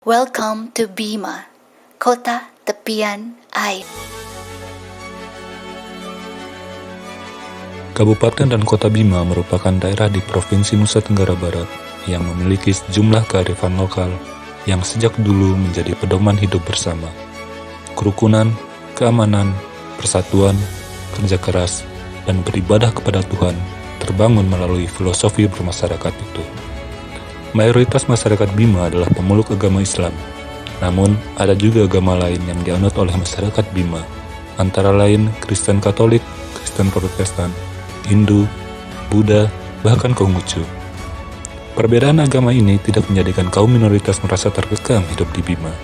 Welcome to Bima, kota tepian air. Kabupaten dan Kota Bima merupakan daerah di Provinsi Nusa Tenggara Barat yang memiliki sejumlah kearifan lokal yang sejak dulu menjadi pedoman hidup bersama. Kerukunan, keamanan, persatuan, kerja keras, dan beribadah kepada Tuhan terbangun melalui filosofi bermasyarakat itu. Mayoritas masyarakat Bima adalah pemeluk agama Islam, namun ada juga agama lain yang dianut oleh masyarakat Bima, antara lain Kristen Katolik, Kristen Protestan, Hindu, Buddha, bahkan Konghucu. Perbedaan agama ini tidak menjadikan kaum minoritas merasa terkekang hidup di Bima.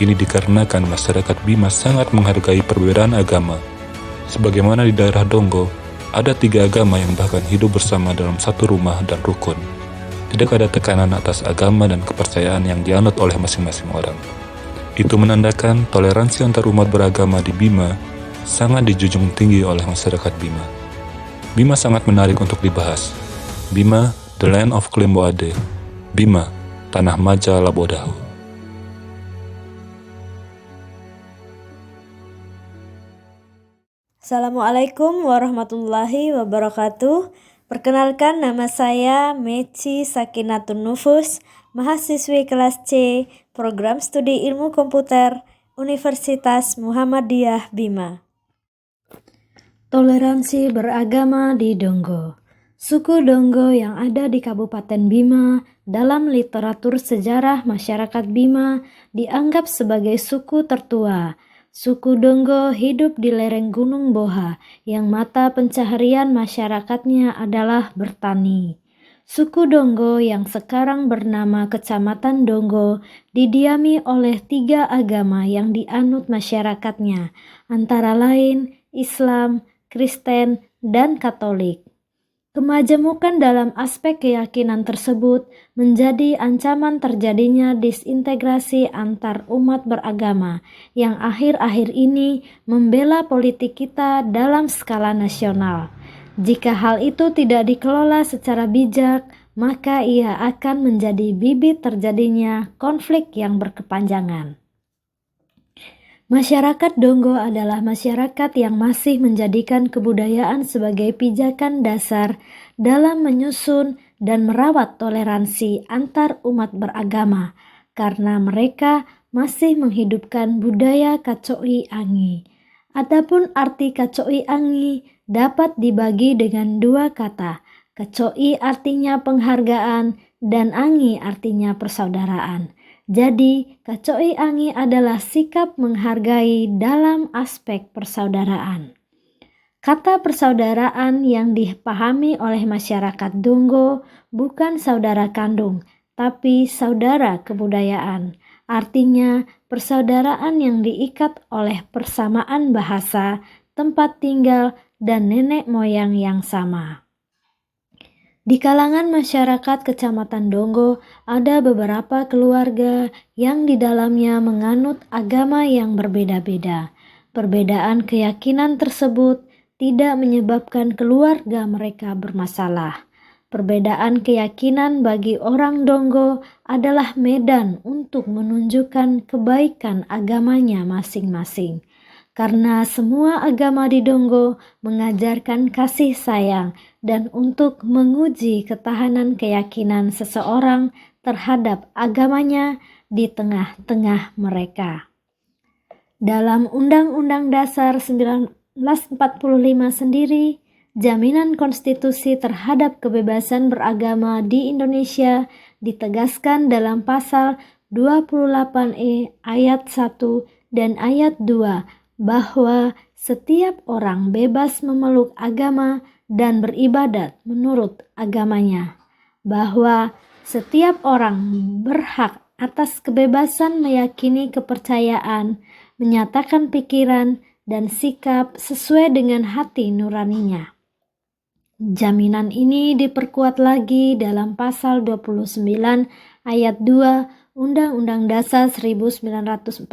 Ini dikarenakan masyarakat Bima sangat menghargai perbedaan agama. Sebagaimana di daerah Donggo, ada 3 agama yang bahkan hidup bersama dalam satu rumah dan rukun. Tidak ada tekanan atas agama dan kepercayaan yang dianut oleh masing-masing orang. Itu menandakan toleransi antar umat beragama di Bima sangat dijunjung tinggi oleh masyarakat Bima. Bima sangat menarik untuk dibahas. Bima, the land of Klembo Ade. Bima, tanah Maja Labodahu. Assalamualaikum warahmatullahi wabarakatuh. Perkenalkan, nama saya Meci Sakinatun Nufus, mahasiswi kelas C, Program Studi Ilmu Komputer, Universitas Muhammadiyah Bima. Toleransi beragama di Donggo. Suku Donggo yang ada di Kabupaten Bima dalam literatur sejarah masyarakat Bima dianggap sebagai suku tertua. Suku Donggo hidup di lereng Gunung Boha yang mata pencaharian masyarakatnya adalah bertani. Suku Donggo yang sekarang bernama Kecamatan Donggo didiami oleh 3 agama yang dianut masyarakatnya, antara lain Islam, Kristen, dan Katolik. Kemajemukan dalam aspek keyakinan tersebut menjadi ancaman terjadinya disintegrasi antar umat beragama yang akhir-akhir ini membela politik kita dalam skala nasional. Jika hal itu tidak dikelola secara bijak, maka ia akan menjadi bibit terjadinya konflik yang berkepanjangan. Masyarakat Donggo adalah masyarakat yang masih menjadikan kebudayaan sebagai pijakan dasar dalam menyusun dan merawat toleransi antar umat beragama, karena mereka masih menghidupkan budaya Kacoi Angi. Adapun arti Kacoi Angi dapat dibagi dengan 2 kata. Kacoi artinya penghargaan dan Angi artinya persaudaraan. Jadi, Kacoi Angi adalah sikap menghargai dalam aspek persaudaraan. Kata persaudaraan yang dipahami oleh masyarakat Donggo bukan saudara kandung, tapi saudara kebudayaan. Artinya, persaudaraan yang diikat oleh persamaan bahasa, tempat tinggal, dan nenek moyang yang sama. Di kalangan masyarakat Kecamatan Donggo ada beberapa keluarga yang di dalamnya menganut agama yang berbeda-beda. Perbedaan keyakinan tersebut tidak menyebabkan keluarga mereka bermasalah. Perbedaan keyakinan bagi orang Donggo adalah medan untuk menunjukkan kebaikan agamanya masing-masing. Karena semua agama di Donggo mengajarkan kasih sayang dan untuk menguji ketahanan keyakinan seseorang terhadap agamanya di tengah-tengah mereka. Dalam Undang-Undang Dasar 1945 sendiri, jaminan konstitusi terhadap kebebasan beragama di Indonesia ditegaskan dalam pasal 28E ayat 1 dan ayat 2 bahwa setiap orang bebas memeluk agama dan beribadat menurut agamanya, bahwa setiap orang berhak atas kebebasan meyakini kepercayaan, menyatakan pikiran dan sikap sesuai dengan hati nuraninya. Jaminan ini diperkuat lagi dalam pasal 29 ayat 2 Undang-Undang Dasar 1945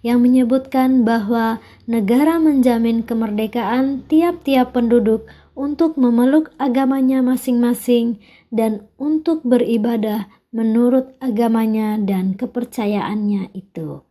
yang menyebutkan bahwa negara menjamin kemerdekaan tiap-tiap penduduk untuk memeluk agamanya masing-masing dan untuk beribadah menurut agamanya dan kepercayaannya itu.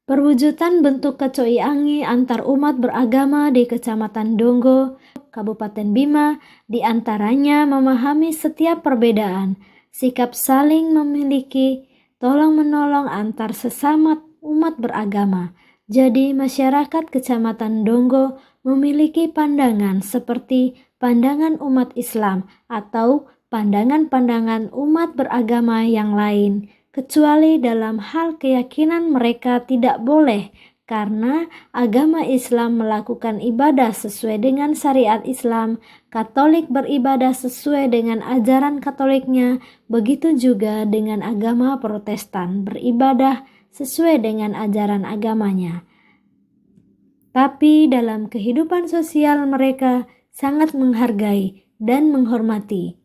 Perwujudan bentuk Kacoi Angi antar umat beragama di Kecamatan Donggo, Kabupaten Bima, diantaranya memahami setiap perbedaan, sikap saling memiliki, tolong-menolong antar sesama umat beragama. Jadi masyarakat Kecamatan Donggo memiliki pandangan seperti pandangan umat Islam atau pandangan-pandangan umat beragama yang lain, kecuali dalam hal keyakinan mereka tidak boleh, karena agama Islam melakukan ibadah sesuai dengan syariat Islam, Katolik beribadah sesuai dengan ajaran Katoliknya, begitu juga dengan agama Protestan beribadah sesuai dengan ajaran agamanya. Tapi dalam kehidupan sosial mereka sangat menghargai dan menghormati,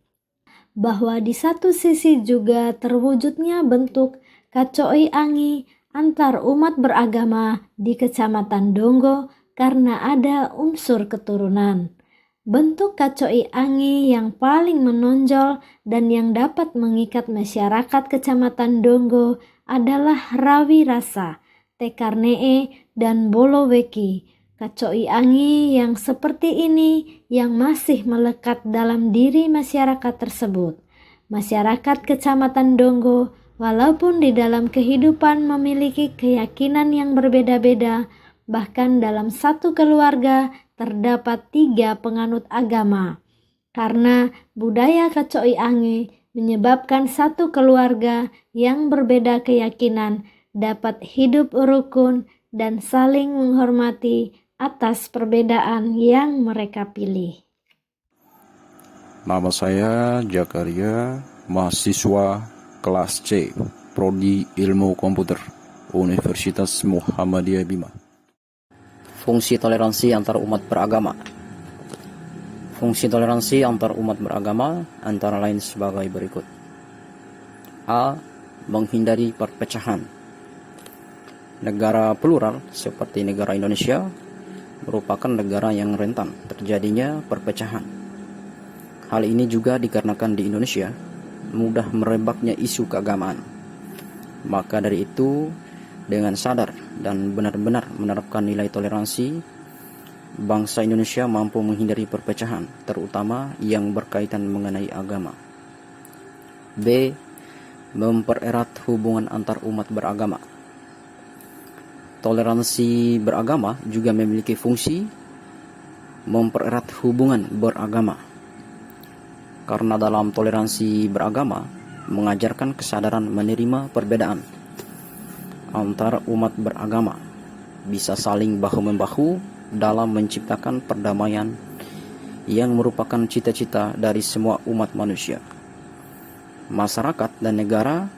bahwa di satu sisi juga terwujudnya bentuk Kacoi Angi antar umat beragama di Kecamatan Donggo karena ada unsur keturunan. Bentuk Kacoi Angi yang paling menonjol dan yang dapat mengikat masyarakat Kecamatan Donggo adalah Rawi Rasa, Tekarnee, dan Boloweki. Kacoi Angi yang seperti ini yang masih melekat dalam diri masyarakat tersebut. Masyarakat Kecamatan Donggo walaupun di dalam kehidupan memiliki keyakinan yang berbeda-beda, bahkan dalam satu keluarga terdapat 3 penganut agama. Karena budaya Kacoi Angi menyebabkan satu keluarga yang berbeda keyakinan dapat hidup rukun dan saling menghormati atas perbedaan yang mereka pilih. Nama saya Jakaria, mahasiswa kelas C, Prodi Ilmu Komputer, Universitas Muhammadiyah Bima. Fungsi toleransi antar umat beragama. Fungsi toleransi antar umat beragama antara lain sebagai berikut. A. Menghindari perpecahan. Negara plural seperti negara Indonesia merupakan negara yang rentan terjadinya perpecahan. Hal ini juga dikarenakan di Indonesia mudah merebaknya isu keagamaan. Maka dari itu, dengan sadar dan benar-benar menerapkan nilai toleransi, bangsa Indonesia mampu menghindari perpecahan, terutama yang berkaitan mengenai agama. B. Mempererat hubungan antar umat beragama. Toleransi beragama juga memiliki fungsi mempererat hubungan beragama. Karena dalam toleransi beragama mengajarkan kesadaran menerima perbedaan antara umat beragama, bisa saling bahu-membahu dalam menciptakan perdamaian yang merupakan cita-cita dari semua umat manusia. Masyarakat dan negara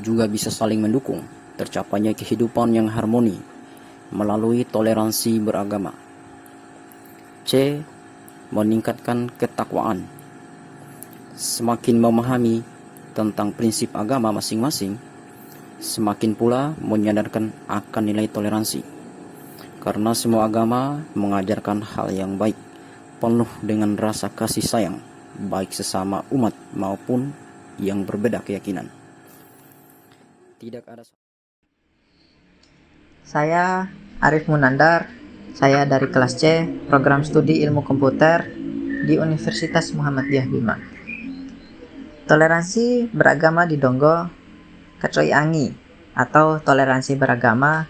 juga bisa saling mendukung tercapainya kehidupan yang harmoni melalui toleransi beragama. C. Meningkatkan ketakwaan. Semakin memahami tentang prinsip agama masing-masing, semakin pula menyadarkan akan nilai toleransi. Karena semua agama mengajarkan hal yang baik, penuh dengan rasa kasih sayang, baik sesama umat maupun yang berbeda keyakinan. Tidak ada. Saya Arif Munandar, saya dari kelas C, program studi ilmu komputer di Universitas Muhammadiyah Bima. Toleransi beragama di Donggo, Kacoi Angi, atau toleransi beragama,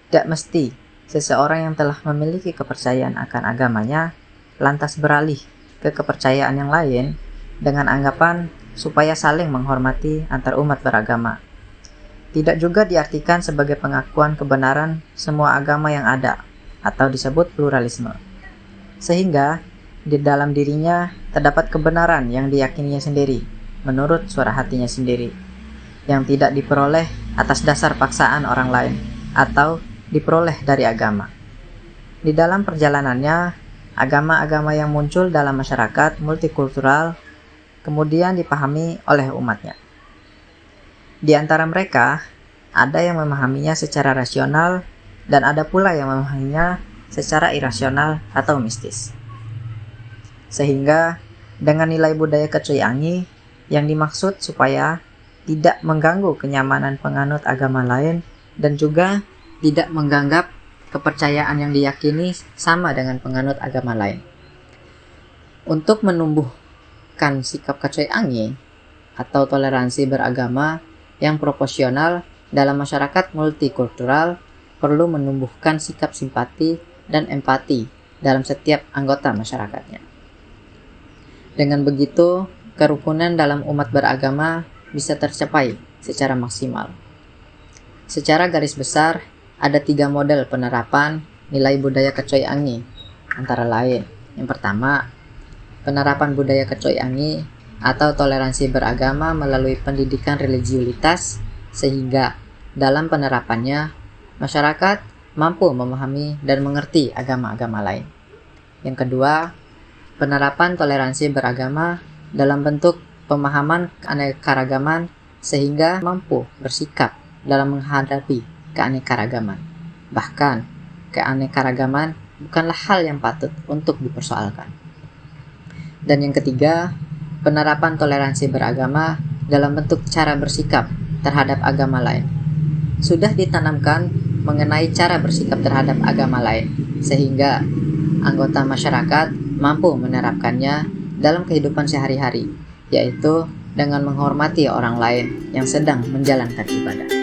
tidak mesti seseorang yang telah memiliki kepercayaan akan agamanya lantas beralih ke kepercayaan yang lain dengan anggapan supaya saling menghormati antar umat beragama. Tidak juga diartikan sebagai pengakuan kebenaran semua agama yang ada, atau disebut pluralisme. Sehingga, di dalam dirinya terdapat kebenaran yang diyakininya sendiri, menurut suara hatinya sendiri, yang tidak diperoleh atas dasar paksaan orang lain, atau diperoleh dari agama. Di dalam perjalanannya, agama-agama yang muncul dalam masyarakat multikultural kemudian dipahami oleh umatnya. Di antara mereka, ada yang memahaminya secara rasional dan ada pula yang memahaminya secara irasional atau mistis. Sehingga, dengan nilai budaya Kacoi Angi, Yang dimaksud supaya tidak mengganggu kenyamanan penganut agama lain dan juga tidak menganggap kepercayaan yang diyakini sama dengan penganut agama lain. Untuk menumbuhkan sikap kacoi angi atau toleransi beragama yang proporsional dalam masyarakat multikultural perlu menumbuhkan sikap simpati dan empati dalam setiap anggota masyarakatnya. Dengan begitu, kerukunan dalam umat beragama bisa tercapai secara maksimal. Secara garis besar, ada 3 model penerapan nilai budaya kacoi angi, antara lain. Yang pertama, penerapan budaya kacoi angi atau toleransi beragama melalui pendidikan religiulitas, sehingga dalam penerapannya, masyarakat mampu memahami dan mengerti agama-agama lain. Yang kedua, penerapan toleransi beragama dalam bentuk pemahaman keanekaragaman sehingga mampu bersikap dalam menghadapi keanekaragaman. Bahkan, keanekaragaman bukanlah hal yang patut untuk dipersoalkan. Dan yang ketiga, penerapan toleransi beragama dalam bentuk cara bersikap terhadap agama lain. Sudah ditanamkan mengenai cara bersikap terhadap agama lain, sehingga anggota masyarakat mampu menerapkannya dalam kehidupan sehari-hari, yaitu dengan menghormati orang lain yang sedang menjalankan ibadah.